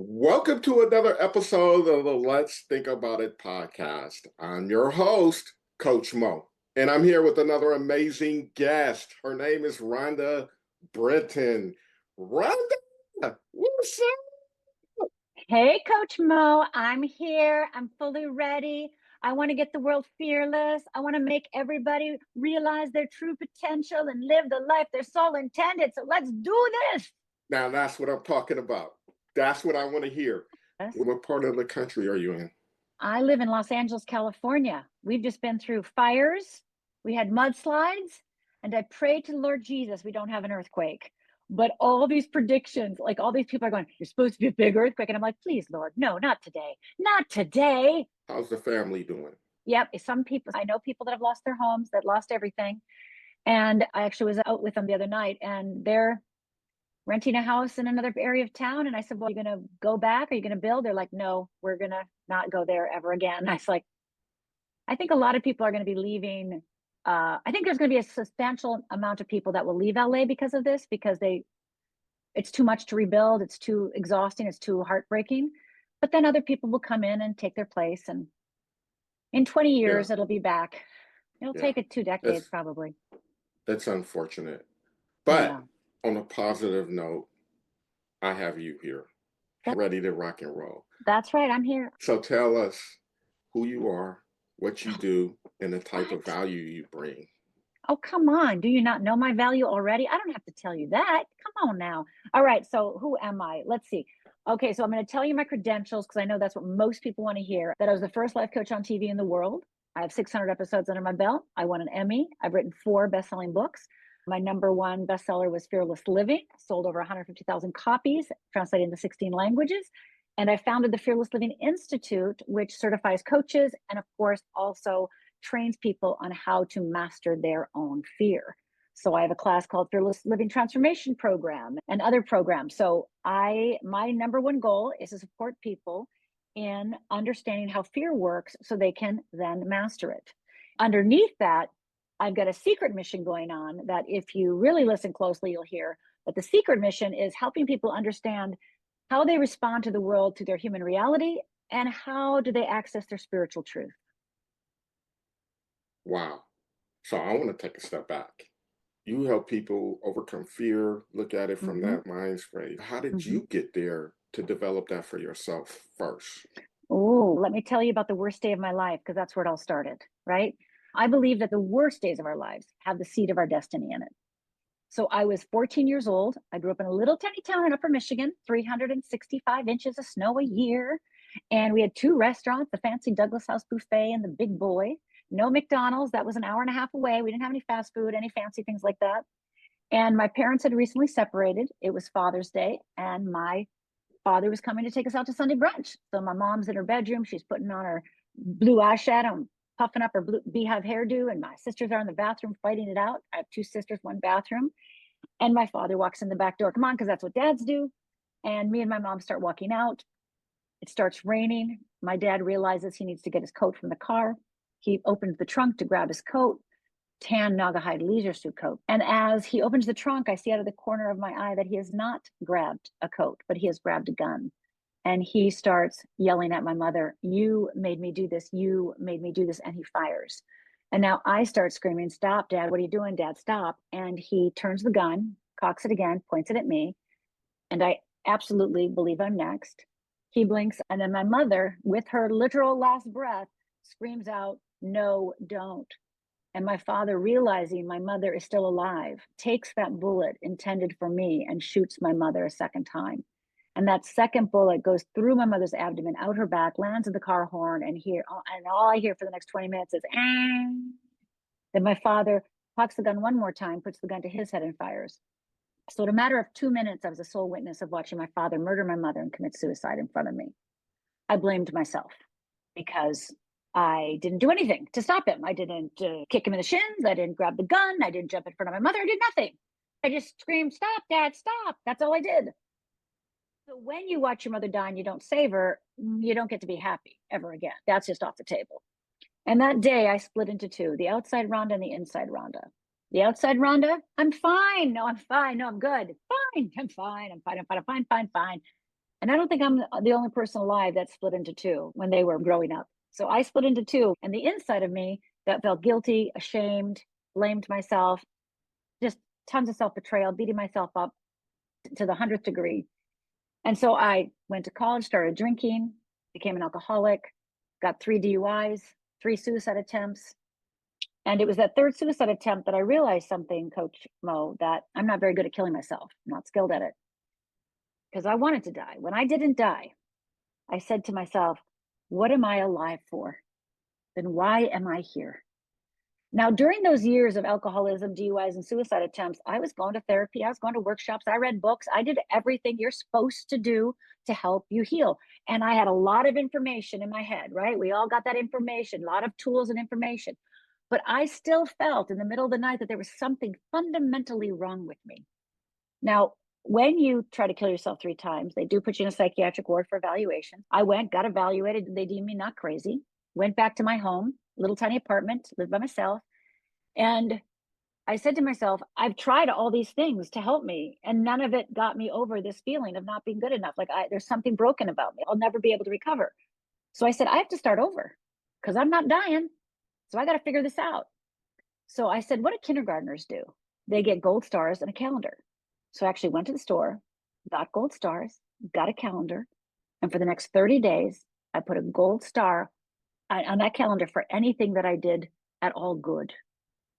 Welcome to another episode of the Let's Think About It podcast. I'm your host, Coach Mo, and I'm here with another amazing guest. Her name is Rhonda Britton. Rhonda, what's up? Hey, Coach Mo, I'm here. I'm fully ready. I want to get the world fearless. I want to make everybody realize their true potential and live the life their soul intended. So let's do this. Now, that's what I'm talking about. That's what I want to hear. Yes. What part of the country are you in? I live in Los Angeles, California. We've just been through fires. We had mudslides, and I prayed to the Lord Jesus we don't have an earthquake. But all these predictions, like all these people are going, you're supposed to be a big earthquake. And I'm like, please, Lord, no, not today. Not today. How's the family doing? Yep. Some people, I know people that have lost their homes, that lost everything. And I actually was out with them the other night, and they're renting a house in another area of town. And I said, well, are you going to go back? Are you going to build? They're like, no, we're going to not go there ever again. And I was like, I think a lot of people are going to be leaving. I think there's going to be a substantial amount of people that will leave LA because of this, because it's too much to rebuild. It's too exhausting. It's too heartbreaking. But then other people will come in and take their place. And in 20 years, it'll be back. It'll take it 2 decades, probably. That's unfortunate. But on a positive note, I have you here, ready to rock and roll. That's right. I'm here. So tell us who you are, what you do, and the type of value you bring. Oh, come on. Do you not know my value already? I don't have to tell you that. Come on now. All right. So who am I? Let's see. Okay. So I'm going to tell you my credentials, because I know that's what most people want to hear. That I was the first life coach on TV in the world. I have 600 episodes under my belt. I won an Emmy. I've written 4 best-selling books. My number 1 bestseller was Fearless Living, sold over 150,000 copies, translated into 16 languages. And I founded the Fearless Living Institute, which certifies coaches and, of course, also trains people on how to master their own fear. So I have a class called Fearless Living Transformation Program and other programs. So my number 1 goal is to support people in understanding how fear works so they can then master it. Underneath that, I've got a secret mission going on that if you really listen closely, you'll hear. But the secret mission is helping people understand how they respond to the world through their human reality and how do they access their spiritual truth. Wow. So I want to take a step back. You help people overcome fear, look at it from that mind space. How did you get there to develop that for yourself first? Oh, let me tell you about the worst day of my life, because that's where it all started, right? I believe that the worst days of our lives have the seed of our destiny in it. So I was 14 years old. I grew up in a little tiny town in Upper Michigan, 365 inches of snow a year. And we had 2 restaurants, the fancy Douglas House Buffet and the Big Boy. No McDonald's. That was an hour and a half away. We didn't have any fast food, any fancy things like that. And my parents had recently separated. It was Father's Day, and my father was coming to take us out to Sunday brunch. So my mom's in her bedroom. She's putting on her blue eyeshadow, puffing up her blue beehive hairdo, and my sisters are in the bathroom fighting it out. I have 2 sisters, 1 bathroom. And my father walks in the back door. Come on, because that's what dads do. And me and my mom start walking out. It starts raining. My dad realizes he needs to get his coat from the car. He opens the trunk to grab his coat, tan Naugahyde leisure suit coat. And as he opens the trunk, I see out of the corner of my eye that he has not grabbed a coat, but he has grabbed a gun. And he starts yelling at my mother, "You made me do this. You made me do this." And he fires. And now I start screaming, "Stop, Dad. What are you doing, Dad? Stop." And he turns the gun, cocks it again, points it at me. And I absolutely believe I'm next. He blinks. And then my mother, with her literal last breath, screams out, "No, don't." And my father, realizing my mother is still alive, takes that bullet intended for me and shoots my mother a second time. And that second bullet goes through my mother's abdomen, out her back, lands in the car horn, and all I hear for the next 20 minutes is, "Ah." Then my father cocks the gun one more time, puts the gun to his head and fires. So in a matter of 2 minutes, I was a sole witness of watching my father murder my mother and commit suicide in front of me. I blamed myself because I didn't do anything to stop him. I didn't kick him in the shins. I didn't grab the gun. I didn't jump in front of my mother. I did nothing. I just screamed, "Stop, Dad, stop." That's all I did. So when you watch your mother die and you don't save her, you don't get to be happy ever again. That's just off the table. And that day I split into 2, the outside Rhonda and the inside Rhonda. The outside Rhonda, I'm fine. No, I'm fine. No, I'm good. Fine. I'm fine. I'm fine. I'm fine. I'm fine. Fine. Fine. And I don't think I'm the only person alive that split into two when they were growing up. So I split into two, and the inside of me that felt guilty, ashamed, blamed myself, just tons of self betrayal, beating myself up to the 100th degree. And so I went to college, started drinking, became an alcoholic, got 3 DUIs, 3 suicide attempts. And it was that third suicide attempt that I realized something, Coach Mo, that I'm not very good at killing myself. I'm not skilled at it because I wanted to die. When I didn't die, I said to myself, what am I alive for? Then why am I here? Now, during those years of alcoholism, DUIs, and suicide attempts, I was going to therapy. I was going to workshops. I read books. I did everything you're supposed to do to help you heal. And I had a lot of information in my head, right? We all got that information, a lot of tools and information. But I still felt in the middle of the night that there was something fundamentally wrong with me. Now, when you try to kill yourself 3 times, they do put you in a psychiatric ward for evaluation. I went, got evaluated. They deemed me not crazy. Went back to my home, little tiny apartment, lived by myself. And I said to myself, I've tried all these things to help me, and none of it got me over this feeling of not being good enough. Like there's something broken about me. I'll never be able to recover. So I said, I have to start over because I'm not dying. So I got to figure this out. So I said, what do kindergartners do? They get gold stars and a calendar. So I actually went to the store, got gold stars, got a calendar. And for the next 30 days, I put a gold star on that calendar for anything that I did at all good,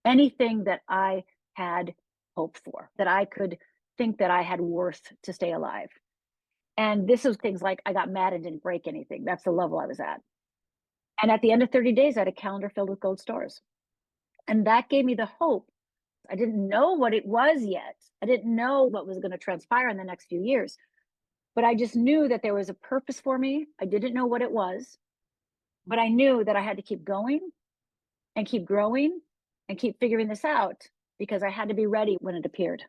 anything that I had hope for, that I could think that I had worth to stay alive. And this was things like I got mad and didn't break anything. That's the level I was at. And at the end of 30 days, I had a calendar filled with gold stars. And that gave me the hope. I didn't know what it was yet. I didn't know what was going to transpire in the next few years. But I just knew that there was a purpose for me. I didn't know what it was, but I knew that I had to keep going and keep growing and keep figuring this out because I had to be ready when it appeared.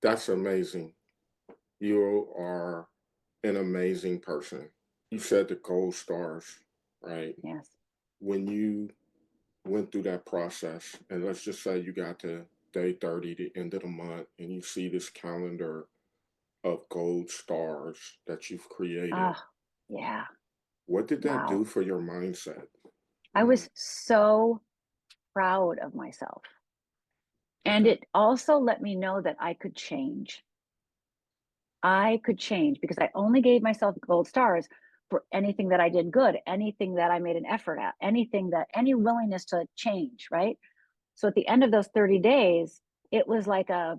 That's amazing. You are an amazing person. You said the gold stars, right? Yes. When you went through that process, and let's just say you got to day 30, the end of the month, and you see this calendar of gold stars that you've created, Oh, yeah. what did that do Wow. for your mindset? I was so proud of myself. And Okay. it also let me know that I could change. I could change because I only gave myself gold stars for anything that I did good, anything that I made an effort at, anything that any willingness to change, right? So at the end of those 30 days, it was like a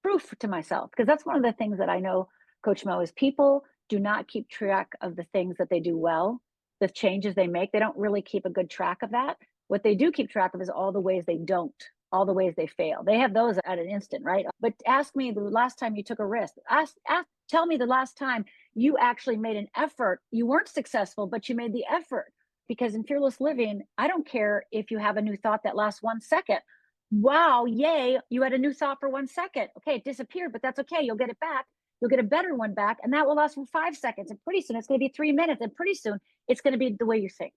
proof to myself because that's one of the things that I know, Coach Mo, is people do not keep track of the things that they do well, the changes they make. They don't really keep a good track of that. What they do keep track of is all the ways they don't, all the ways they fail. They have those at an instant, right? But ask me the last time you took a risk. Tell me the last time you actually made an effort. You weren't successful, but you made the effort. Because in fearless living, I don't care if you have a new thought that lasts 1 second. Wow, yay, you had a new thought for 1 second. Okay, it disappeared, but that's okay. You'll get it back. You'll get a better one back, and that will last for 5 seconds. And pretty soon it's going to be 3 minutes, and pretty soon it's going to be the way you think.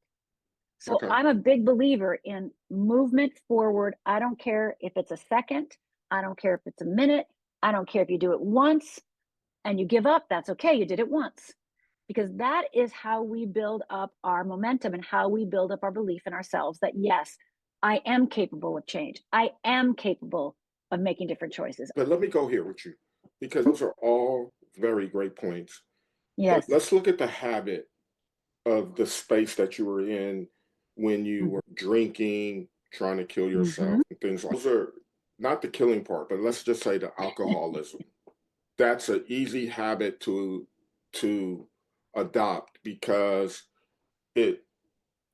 So Okay. I'm a big believer in movement forward. I don't care if it's a second. I don't care if it's a minute. I don't care if you do it once and you give up. That's okay. You did it once. Because that is how we build up our momentum and how we build up our belief in ourselves that, yes, I am capable of change. I am capable of making different choices. But let me go here with you because those are all very great points. But Yes. let's look at the habit of the space that you were in when you were drinking, trying to kill Mm-hmm. yourself, and things like those are not the killing part, but let's just say the alcoholism. That's an easy habit to adopt because it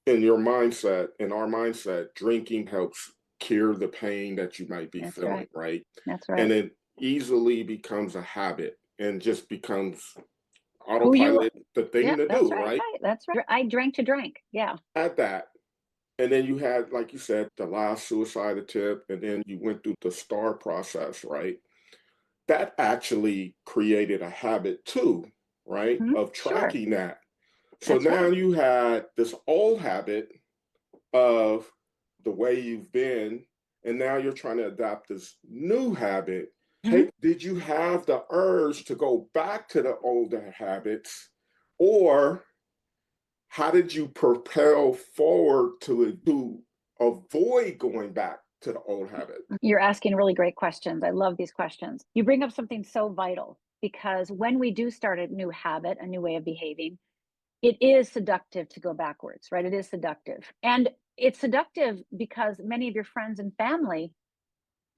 in your mindset, in our mindset, drinking helps cure the pain that you might be That's feeling, right. right? That's And right. it easily becomes a habit and just becomes Who you, autopilot, the thing yeah, to that's do, right. right? Right. That's right. I drank to drink. Yeah. Add that. And then you had, like you said, the last suicide attempt, and then you went through the STAR process, right? That actually created a habit too, right? Mm-hmm. Of Sure. tracking that. So That's now right. you had this old habit of the way you've been, and now you're trying to adapt this new habit. Mhm. Hey, did you have the urge to go back to the older habits, or how did you propel forward to avoid going back to the old habit? You're asking really great questions. I love these questions. You bring up something so vital because when we do start a new habit, a new way of behaving, it is seductive to go backwards, right? It is seductive. And it's seductive because many of your friends and family,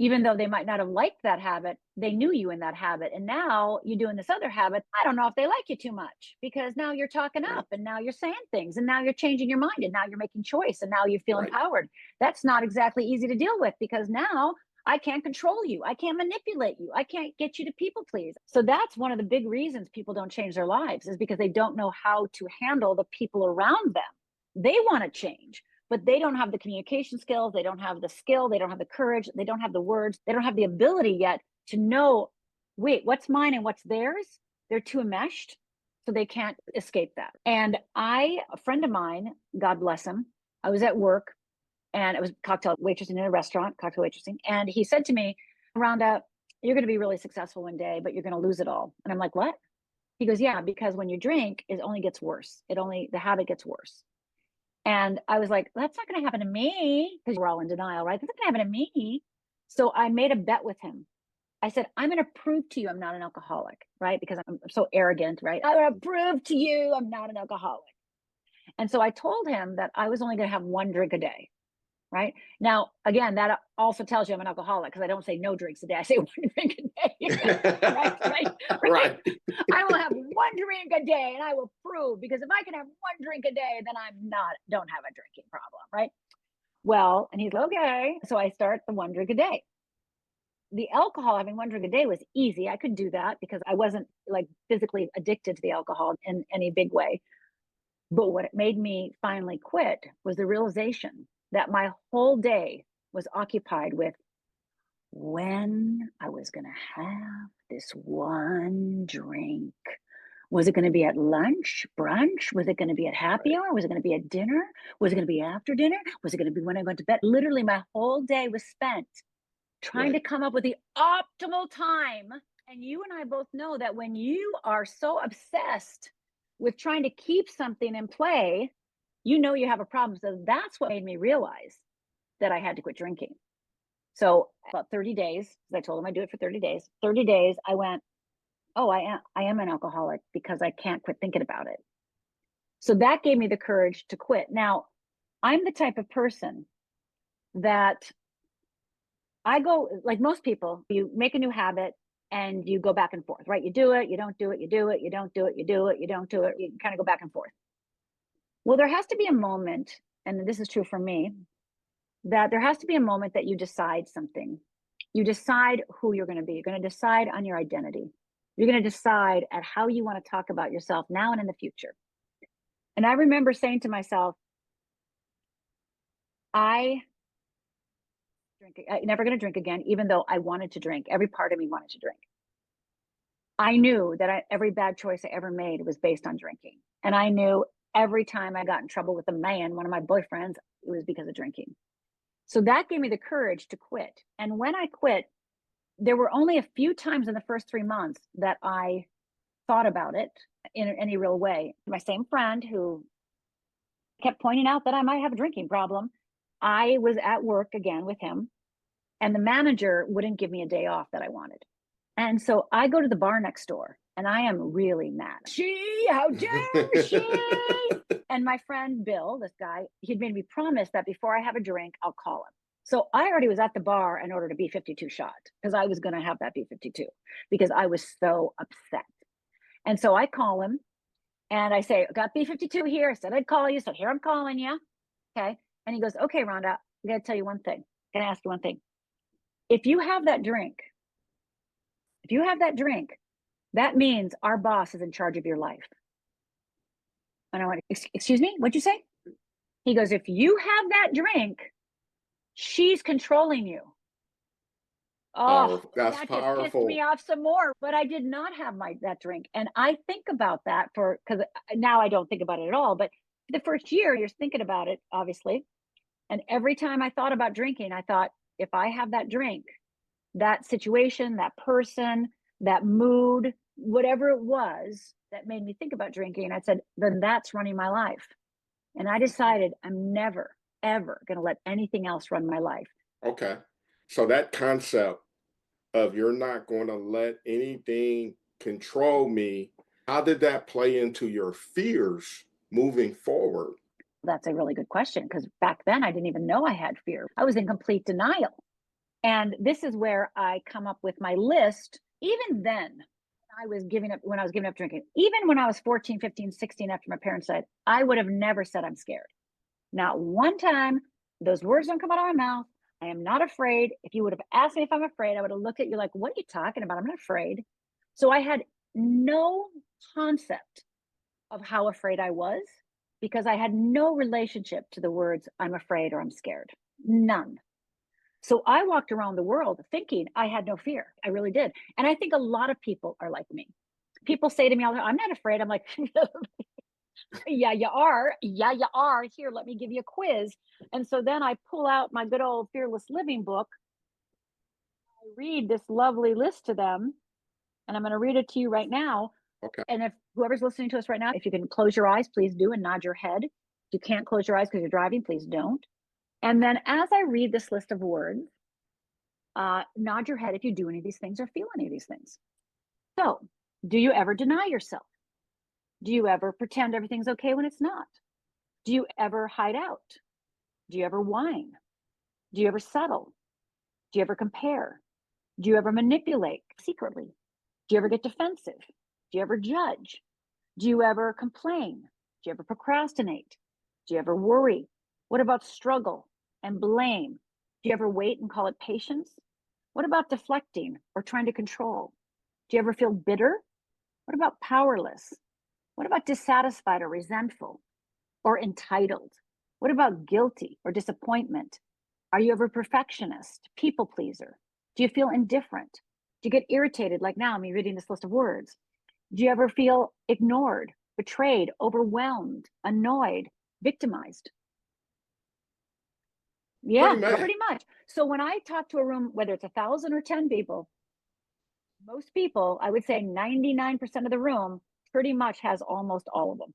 even though they might not have liked that habit, they knew you in that habit. And now you're doing this other habit. I don't know if they like you too much because now you're talking Right, up and now you're saying things and now you're changing your mind and now you're making choice and now you feel right, empowered. That's not exactly easy to deal with because now I can't control you. I can't manipulate you. I can't get you to people please. So that's one of the big reasons people don't change their lives is because they don't know how to handle the people around them. They want to change, but they don't have the communication skills, they don't have the skill, they don't have the courage, they don't have the words, they don't have the ability yet to know, wait, what's mine and what's theirs? They're too enmeshed, so they can't escape that. And a friend of mine, God bless him, I was at work and it was cocktail waitressing in a restaurant, cocktail waitressing. And he said to me, Rhonda, you're going to be really successful one day, but you're going to lose it all. And I'm like, what? He goes, yeah, because when you drink, it only gets worse. The habit gets worse. And I was like, that's not going to happen to me because we're all in denial, right? That's not going to happen to me. So I made a bet with him. I said, I'm going to prove to you I'm not an alcoholic, right? Because I'm so arrogant, right? I'm going to prove to you I'm not an alcoholic. And so I told him that I was only going to have one drink a day. Right now, again, that also tells you I'm an alcoholic because I don't say no drinks a day. I say one drink a day. Right. right, I will have one drink a day and I will prove because if I can have one drink a day, then don't have a drinking problem. Right. Well, and he's like, okay. So I start the one drink a day. The alcohol, having one drink a day was easy. I could do that because I wasn't like physically addicted to the alcohol in any big way. But what it made me finally quit was the realization that my whole day was occupied with when I was going to have this one drink. Was it going to be at lunch, brunch? Was it going to be at happy right, hour? Was it going to be at dinner? Was it going to be after dinner? Was it going to be when I went to bed? Literally, my whole day was spent trying to right. come up with the optimal time. And you and I both know that when you are so obsessed with trying to keep something in play, you know you have a problem. So that's what made me realize that I had to quit drinking. So about 30 days, because I told him I'd do it for 30 days. 30 days, I went, oh, I am an alcoholic because I can't quit thinking about it. So that gave me the courage to quit. Now, I'm the type of person that I go like most people, you make a new habit and you go back and forth, right? You do it, you don't do it, you do it, you don't do it, you do it, you don't do it. You kind of go back and forth. Well, there has to be a moment, and this is true for me, that there has to be a moment that you decide something. You decide who you're going to be. You're going to decide on your identity. You're going to decide at how you want to talk about yourself now and in the future. And I remember saying to myself, I I'm never going to drink again, even though I wanted to drink. Every part of me wanted to drink. I knew that every bad choice I ever made was based on drinking. And I knew every time I got in trouble with a man, one of my boyfriends, it was because of drinking. So that gave me the courage to quit. And when I quit, there were only a few times in the first 3 months that I thought about it in any real way. My same friend who kept pointing out that I might have a drinking problem, I was at work again with him, and the manager wouldn't give me a day off that I wanted. And so I go to the bar next door and I am really mad. How dare she? And my friend Bill, this guy, he'd made me promise that before I have a drink, I'll call him. So I already was at the bar in order to B-52 shot because I was going to have that B-52 because I was so upset. And so I call him and I say, got B-52 here. I said I'd call you. So here I'm calling you. Okay. And he goes, okay, Rhonda, I got to tell you one thing. Can I ask you one thing? If you have that drink, that means our boss is in charge of your life. And I went, excuse me, what'd you say? He goes, if you have that drink, she's controlling you. Oh, That's that just pissed me powerful. off some more. But I did not have that drink. And I think about that because now I don't think about it at all. But the first year, you're thinking about it, obviously. And every time I thought about drinking, I thought, if I have that drink, that situation, that person, that mood, whatever it was that made me think about drinking, I said, then that's running my life. And I decided I'm never, ever going to let anything else run my life. Okay. So that concept of you're not going to let anything control me, how did that play into your fears moving forward? That's a really good question, because back then I didn't even know I had fear. I was in complete denial. And this is where I come up with my list. Even then, when I was giving up drinking, even when I was 14, 15, 16, after my parents died, I would have never said I'm scared. Not one time. Those words don't come out of my mouth. I am not afraid. If you would have asked me if I'm afraid, I would have looked at you like, what are you talking about? I'm not afraid. So I had no concept of how afraid I was, because I had no relationship to the words I'm afraid or I'm scared. None. So I walked around the world thinking I had no fear. I really did. And I think a lot of people are like me. People say to me all the time, I'm not afraid. I'm like, yeah, you are. Yeah, you are. Here, let me give you a quiz. And so then I pull out my good old Fearless Living book. I read this lovely list to them, and I'm going to read it to you right now. Okay. And if whoever's listening to us right now, if you can close your eyes, please do, and nod your head. If you can't close your eyes because you're driving, please don't. And then as I read this list of words, nod your head if you do any of these things or feel any of these things. So, do you ever deny yourself? Do you ever pretend everything's okay when it's not? Do you ever hide out? Do you ever whine? Do you ever settle? Do you ever compare? Do you ever manipulate secretly? Do you ever get defensive? Do you ever judge? Do you ever complain? Do you ever procrastinate? Do you ever worry? What about struggle and blame? Do you ever wait and call it patience? What about deflecting or trying to control? Do you ever feel bitter? What about powerless? What about dissatisfied or resentful or entitled? What about guilty or disappointment? Are you ever a perfectionist, people pleaser? Do you feel indifferent? Do you get irritated like now, me reading this list of words? Do you ever feel ignored, betrayed, overwhelmed, annoyed, victimized? Yeah, Pretty much. pretty much. So when I talk to a room, whether it's 1,000 or 10 people, most people, I would say 99% of the room pretty much has almost all of them.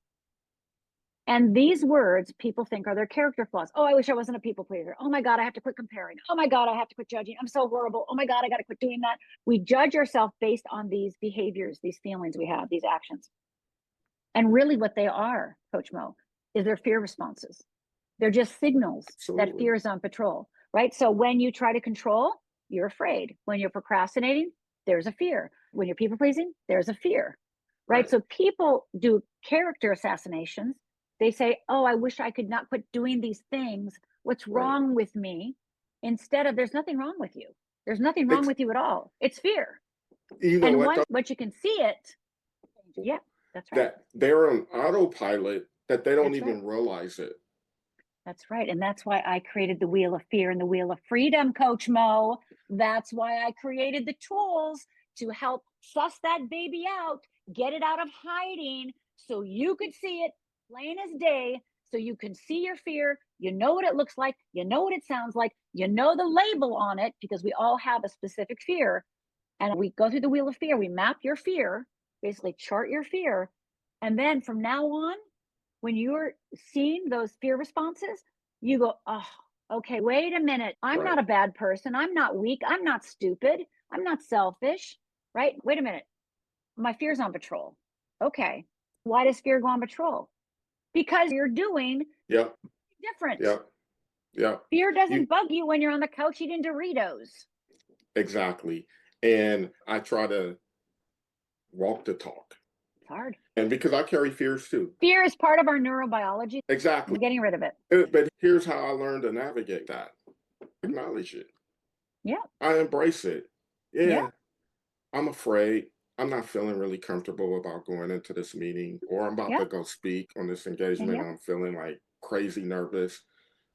And these words people think are their character flaws. Oh, I wish I wasn't a people pleaser. Oh my God, I have to quit comparing. Oh my God, I have to quit judging. I'm so horrible. Oh my God, I got to quit doing that. We judge ourselves based on these behaviors, these feelings we have, these actions. And really what they are, Coach Mo, is their fear responses. They're just signals that fear is on patrol, right? So when you try to control, you're afraid. When you're procrastinating, there's a fear. When you're people pleasing, there's a fear, right? So people do character assassinations. They say, oh, I wish I could not quit doing these things. What's wrong with me? Instead of, there's nothing wrong with you. There's nothing wrong with you at all. It's fear. You know, and once you can see it, yeah, that's right. That they're on autopilot, that they don't That's even right. realize it. That's right. And that's why I created the Wheel of Fear and the Wheel of Freedom, Coach Mo. That's why I created the tools to help suss that baby out, get it out of hiding so you could see it plain as day, so you can see your fear. You know what it looks like. You know what it sounds like. You know the label on it, because we all have a specific fear. And we go through the Wheel of Fear. We map your fear, basically chart your fear. And then from now on, when you're seeing those fear responses, you go, oh, okay, wait a minute. I'm not a bad person. I'm not weak. I'm not stupid. I'm not selfish, right? Wait a minute. My fear's on patrol. Okay. Why does fear go on patrol? Because you're doing different. Fear doesn't bug you when you're on the couch eating Doritos. Exactly. And I try to walk the talk. It's hard. And because I carry fears too. Fear is part of our neurobiology. Exactly. I'm getting rid of it. But here's how I learned to navigate that. Acknowledge it. Yeah. I embrace it. Yeah. I'm afraid. I'm not feeling really comfortable about going into this meeting, or I'm about to go speak on this engagement. I'm feeling like crazy nervous.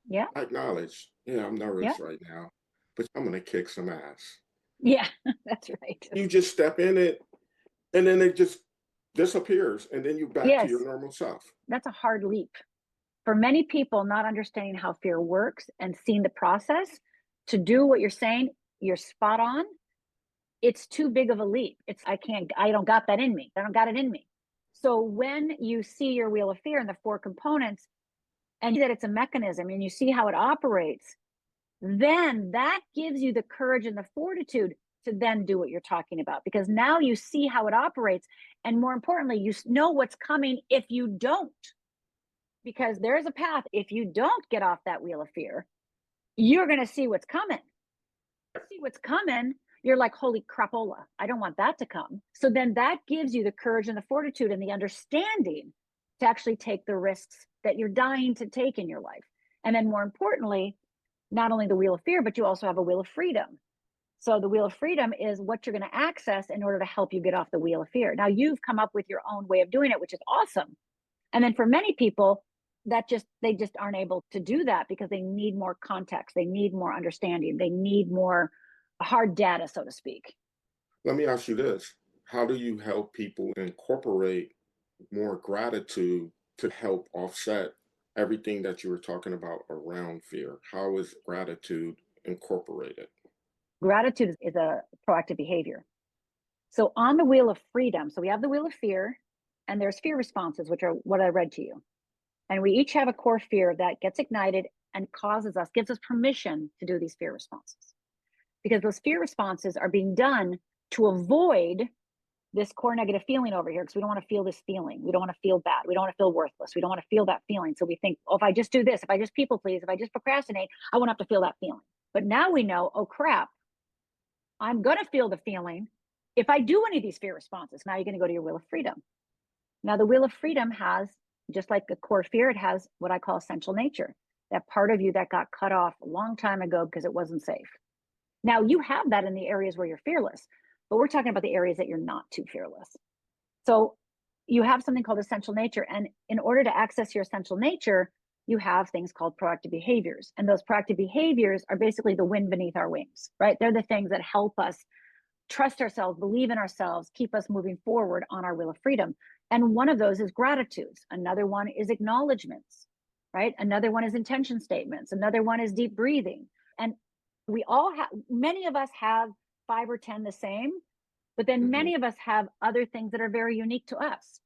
Yeah. I acknowledge, I'm nervous right now, but I'm going to kick some ass. Yeah, that's right. You just step in it, and then it just disappears, and then you back to your normal self. That's a hard leap for many people, not understanding how fear works and seeing the process to do what you're saying, you're spot on. It's too big of a leap. I don't got that in me. I don't got it in me. So when you see your wheel of fear and the 4 components and that it's a mechanism and you see how it operates, then that gives you the courage and the fortitude to then do what you're talking about, because now you see how it operates. And more importantly, you know what's coming if you don't, because there's a path. If you don't get off that wheel of fear, you're going to see what's coming. See what's coming. You're like, holy crapola, I don't want that to come. So then that gives you the courage and the fortitude and the understanding to actually take the risks that you're dying to take in your life. And then more importantly, not only the wheel of fear, but you also have a wheel of freedom. So the wheel of freedom is what you're going to access in order to help you get off the wheel of fear. Now you've come up with your own way of doing it, which is awesome. And then for many people, they just aren't able to do that because they need more context. They need more understanding. They need more hard data, so to speak. Let me ask you this. How do you help people incorporate more gratitude to help offset everything that you were talking about around fear? How is gratitude incorporated? Gratitude is a proactive behavior. So on the wheel of freedom, so we have the wheel of fear, and there's fear responses, which are what I read to you. And we each have a core fear that gets ignited and gives us permission to do these fear responses. Because those fear responses are being done to avoid this core negative feeling over here, because we don't want to feel this feeling. We don't want to feel bad. We don't want to feel worthless. We don't want to feel that feeling. So we think, oh, if I just do this, if I just people please, if I just procrastinate, I won't have to feel that feeling. But now we know, oh crap, I'm going to feel the feeling if I do any of these fear responses. Now you're going to go to your wheel of freedom. Now the wheel of freedom has, just like the core fear, it has what I call essential nature, that part of you that got cut off a long time ago because it wasn't safe. Now you have that in the areas where you're fearless, but we're talking about the areas that you're not too fearless. So you have something called essential nature. And in order to access your essential nature, you have things called proactive behaviors. And those proactive behaviors are basically the wind beneath our wings, right? They're the things that help us trust ourselves, believe in ourselves, keep us moving forward on our wheel of freedom. And one of those is gratitudes. Another one is acknowledgements, right? Another one is intention statements. Another one is deep breathing. And we all have, many of us have 5 or 10 the same, but then many of us have other things that are very unique to us.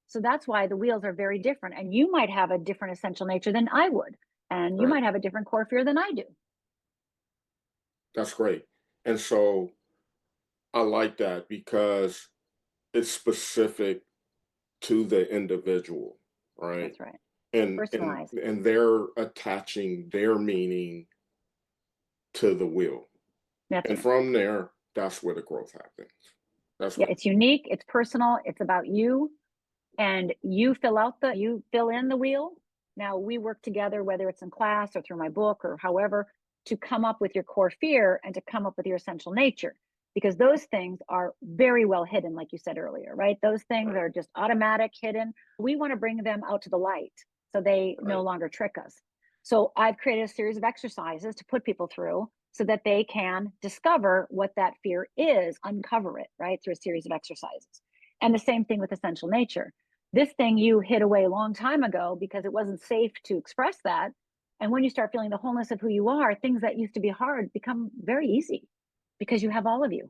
So that's why the wheels are very different. And you might have a different essential nature than I would. And you might have a different core fear than I do. That's great. And so I like that because it's specific to the individual, right? That's right. And Personalized. and they're attaching their meaning to the will. That's and right. from there, that's where the growth happens. That's Yeah, right. it's unique, it's personal, it's about you, and you fill in the wheel. Now we work together, whether it's in class or through my book or however, to come up with your core fear and to come up with your essential nature, because those things are very well hidden, like you said earlier, right? Those things are just automatic, hidden. We want to bring them out to the light so they no longer trick us. So I've created a series of exercises to put people through so that they can discover what that fear is, uncover it, right, through a series of exercises. And the same thing with essential nature. This thing you hid away a long time ago because it wasn't safe to express that. And when you start feeling the wholeness of who you are, things that used to be hard become very easy because you have all of you.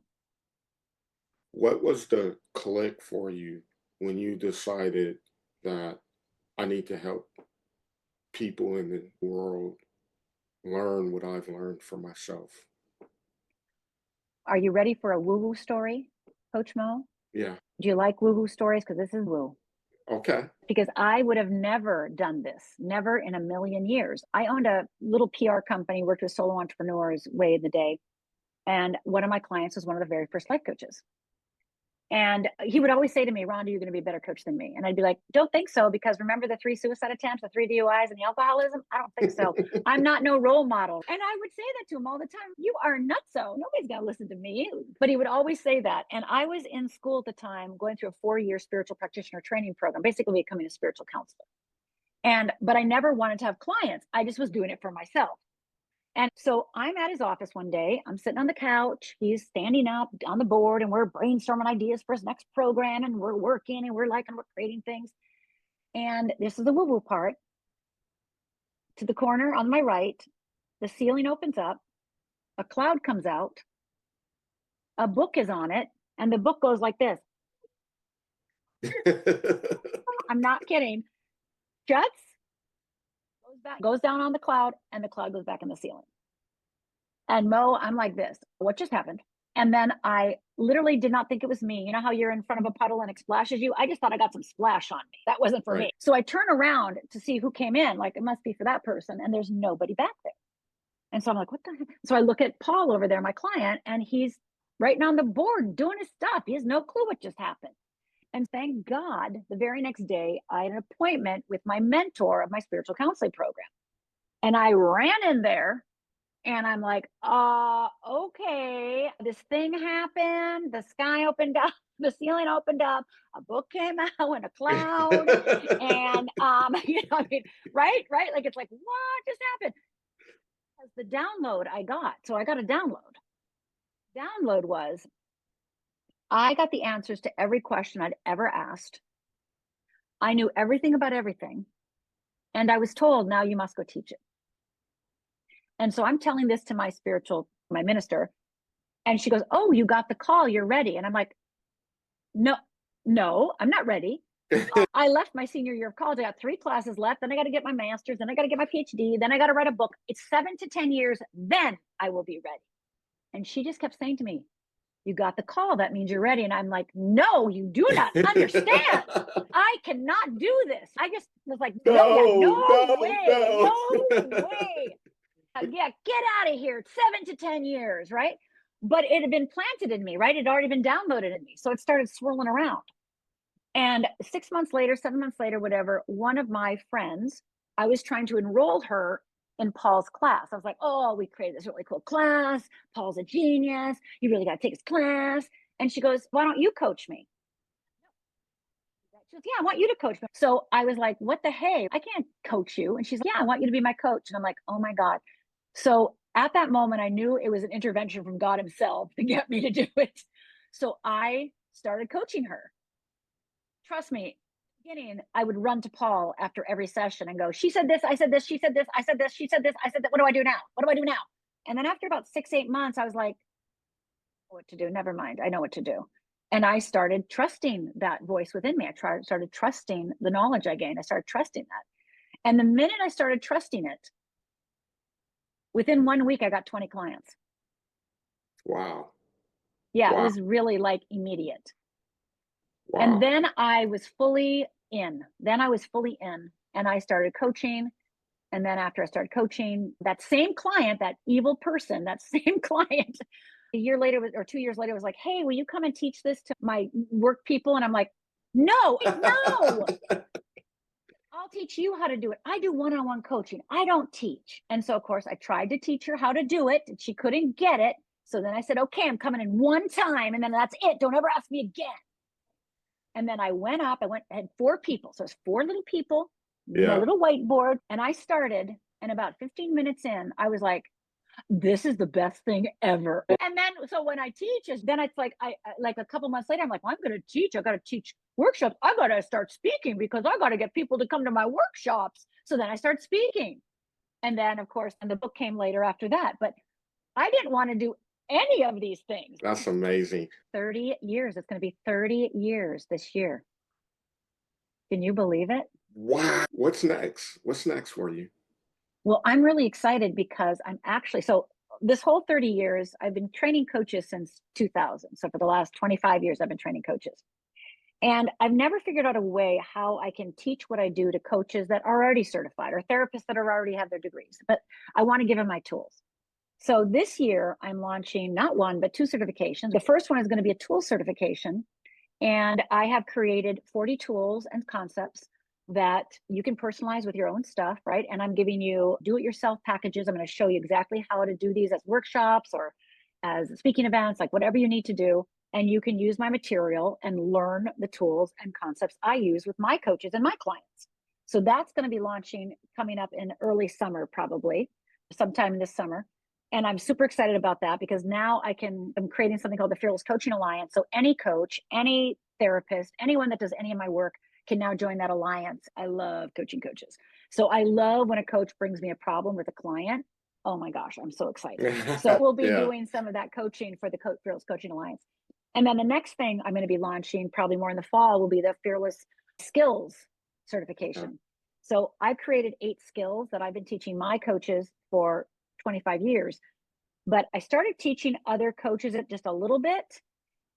What was the click for you when you decided that I need to help people in the world learn what I've learned for myself? Are you ready for a woo-woo story, Coach Mo? Yeah. Do you like woo-woo stories? Because this is woo. Okay. Because I would have never done this, never in a million years. I owned a little PR company, worked with solo entrepreneurs way in the day. And one of my clients was one of the very first life coaches. And he would always say to me, Rhonda, you're going to be a better coach than me. And I'd be like, don't think so, because remember the 3 suicide attempts, the 3 DUIs, and the alcoholism? I don't think so. I'm not no role model. And I would say that to him all the time. You are nutso. Nobody's going to listen to me. But he would always say that. And I was in school at the time going through a 4-year spiritual practitioner training program, basically becoming a spiritual counselor. But I never wanted to have clients. I just was doing it for myself. And so I'm at his office one day. I'm sitting on the couch. He's standing up on the board, and we're brainstorming ideas for his next program. And we're working and we're creating things. And this is the woo-woo part. to the corner on my right, the ceiling opens up, a cloud comes out, a book is on it, and the book goes like this. I'm not kidding. Shuts, goes down on the cloud, and the cloud goes back in the ceiling. And Mo, I'm like this. What just happened? And then I literally did not think it was me. You know how you're in front of a puddle and it splashes you? I just thought I got some splash on me. That wasn't for me. So I turn around to see who came in. Like, it must be for that person. And there's nobody back there. And so I'm like, what the heck? So I look at Paul over there, my client, and he's writing on the board, doing his stuff. He has no clue what just happened. And thank God, the very next day, I had an appointment with my mentor of my spiritual counseling program. And I ran in there and I'm like, okay, this thing happened. The sky opened up, the ceiling opened up, a book came out in a cloud. And, you know, I mean, right? Like, it's like, what just happened? Because the download I got. So I got a download. Download was, I got the answers to every question I'd ever asked. I knew everything about everything. And I was told, now you must go teach it. And so I'm telling this to my minister. And she goes, oh, you got the call. You're ready. And I'm like, no, I'm not ready. I left my senior year of college. I got 3 classes left. Then I got to get my master's. Then I got to get my PhD. Then I got to write a book. It's 7 to 10 years. Then I will be ready. And she just kept saying to me, you got the call. That means you're ready. And I'm like, no, you do not understand. I cannot do this. I just was like, no way. Yeah, get out of here. It's 7 to 10 years, right? But it had been planted in me, right? It had already been downloaded in me. So it started swirling around. And 6 months later, 7 months later, whatever, one of my friends, I was trying to enroll her in Paul's class. I was like, oh, we created this really cool class. Paul's a genius. You really got to take his class. And she goes, why don't you coach me? She goes, yeah, I want you to coach me. So I was like, what the hey? I can't coach you. And she's like, yeah, I want you to be my coach. And I'm like, oh my God. So at that moment, I knew it was an intervention from God himself to get me to do it. So I started coaching her. Trust me, beginning, I would run to Paul after every session and go, she said this, I said this, she said this, I said this, she said this, I said that. What do I do now? What do I do now? And then after about 6, 8 months, I was like, what to do? Never mind. I know what to do. And I started trusting that voice within me. I started trusting the knowledge I gained. I started trusting that. And the minute I started trusting it, within 1 week, I got 20 clients. Wow. Yeah, wow. It was really like immediate. Wow. And then I was fully in. And I started coaching. And then after I started coaching, that same client, that evil person, that same client, a year later or 2 years later was like, hey, will you come and teach this to my work people? And I'm like, no. I'll teach you how to do it. I do one-on-one coaching. I don't teach. And so, of course, I tried to teach her how to do it. And she couldn't get it. So then I said, okay, I'm coming in one time. And then that's it. Don't ever ask me again. And then I went up. I had 4 people. So it's 4 little people, a little whiteboard. And I started. And about 15 minutes in, I was like, this is the best thing ever. And then, so when I teach, then it's like, I like a couple months later, I'm like, well, I'm going to teach. I got to teach workshops. I got to start speaking because I got to get people to come to my workshops. So then I start speaking. And then, of course, and the book came later after that. But I didn't want to do any of these things. That's amazing. 30 years. It's going to be 30 years this year. Can you believe it? Wow. What's next? What's next for you? Well, I'm really excited because I'm actually, so this whole 30 years, I've been training coaches since 2000. So for the last 25 years, I've been training coaches. And I've never figured out a way how I can teach what I do to coaches that are already certified or therapists that already have their degrees, but I want to give them my tools. So this year I'm launching not 1, but 2 certifications. The first one is going to be a tool certification. And I have created 40 tools and concepts that you can personalize with your own stuff, right? And I'm giving you do-it-yourself packages. I'm going to show you exactly how to do these as workshops or as speaking events, like whatever you need to do. And you can use my material and learn the tools and concepts I use with my coaches and my clients. So that's going to be launching coming up in early summer, probably sometime this summer. And I'm super excited about that because now I'm creating something called the Fearless Coaching Alliance. So any coach, any therapist, anyone that does any of my work can now join that alliance. I love coaching coaches. So I love when a coach brings me a problem with a client. Oh my gosh, I'm so excited. So we'll be Yeah. doing some of that coaching for the Fearless Coaching Alliance. And then the next thing I'm going to be launching probably more in the fall will be the Fearless Skills certification. So I've created 8 skills that I've been teaching my coaches for 25 years, but I started teaching other coaches it just a little bit.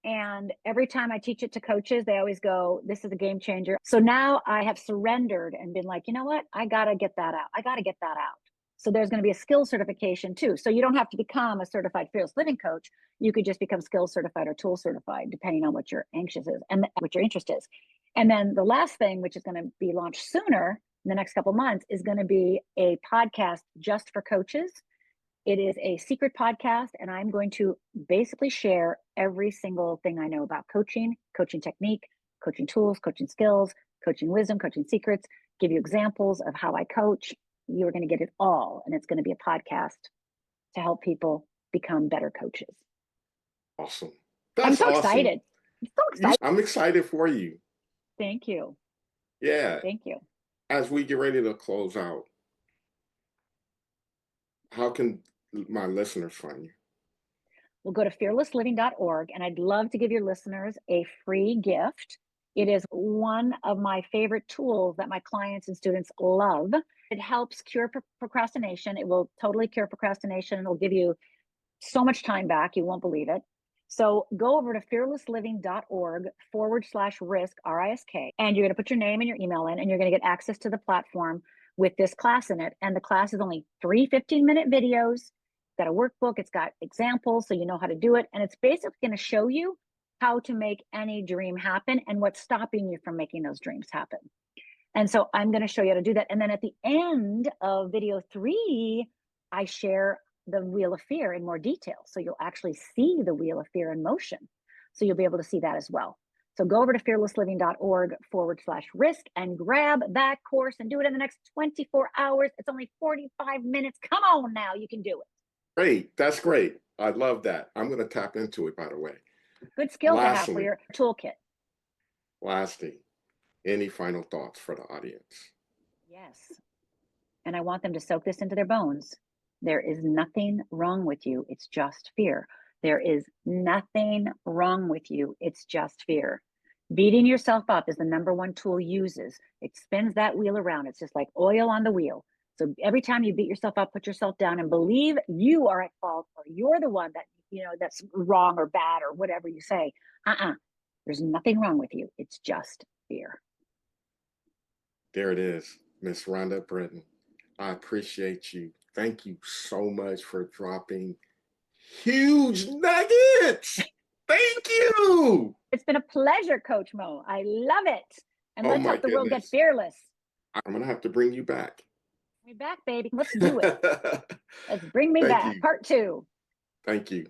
And every time I teach it to coaches, they always go, this is a game changer. So now I have surrendered and been like, you know what? I got to get that out. I got to get that out. So there's going to be a skills certification too. So you don't have to become a certified fearless living coach. You could just become skills certified or tool certified, depending on what your anxious is and what your interest is. And then the last thing, which is going to be launched sooner in the next couple of months, is going to be a podcast just for coaches. It is a secret podcast, and I'm going to basically share every single thing I know about coaching, coaching technique, coaching tools, coaching skills, coaching wisdom, coaching secrets, give you examples of how I coach. You're going to get it all, and it's going to be a podcast to help people become better coaches. Awesome. I'm That's so awesome. excited. I'm so excited. I'm excited for you. Thank you. Yeah. Thank you. As we get ready to close out, how can my listeners find you? We'll go to fearlessliving.org, and I'd love to give your listeners a free gift. It is one of my favorite tools that my clients and students love. It helps cure procrastination. It will totally cure procrastination. It'll give you so much time back. You won't believe it. So go over to fearlessliving.org/risk, R-I-S-K, and you're going to put your name and your email in, and you're going to get access to the platform with this class in it. And the class is only 3 15-minute videos. It's got a workbook. It's got examples so you know how to do it. And it's basically going to show you how to make any dream happen and what's stopping you from making those dreams happen. And so I'm going to show you how to do that. And then at the end of video 3, I share the wheel of fear in more detail. So you'll actually see the wheel of fear in motion. So you'll be able to see that as well. So go over to fearlessliving.org/risk and grab that course and do it in the next 24 hours. It's only 45 minutes. Come on now, you can do it. Great. That's great. I love that. I'm going to tap into it, by the way. Good skill to have for your toolkit. Lastly, any final thoughts for the audience? Yes. And I want them to soak this into their bones. There is nothing wrong with you. It's just fear. There is nothing wrong with you. It's just fear. Beating yourself up is the #1 tool uses. It spins that wheel around. It's just like oil on the wheel. So every time you beat yourself up, put yourself down and believe you are at fault or you're the one that, that's wrong or bad or whatever you say. There's nothing wrong with you. It's just fear. There it is, Miss Rhonda Britton. I appreciate you. Thank you so much for dropping huge nuggets. Thank you. It's been a pleasure, Coach Mo. I love it. And let's help the world get fearless. I'm going to have to bring you back. Bring me back, baby. Let's do it. Let's bring me back. You. Part 2. Thank you.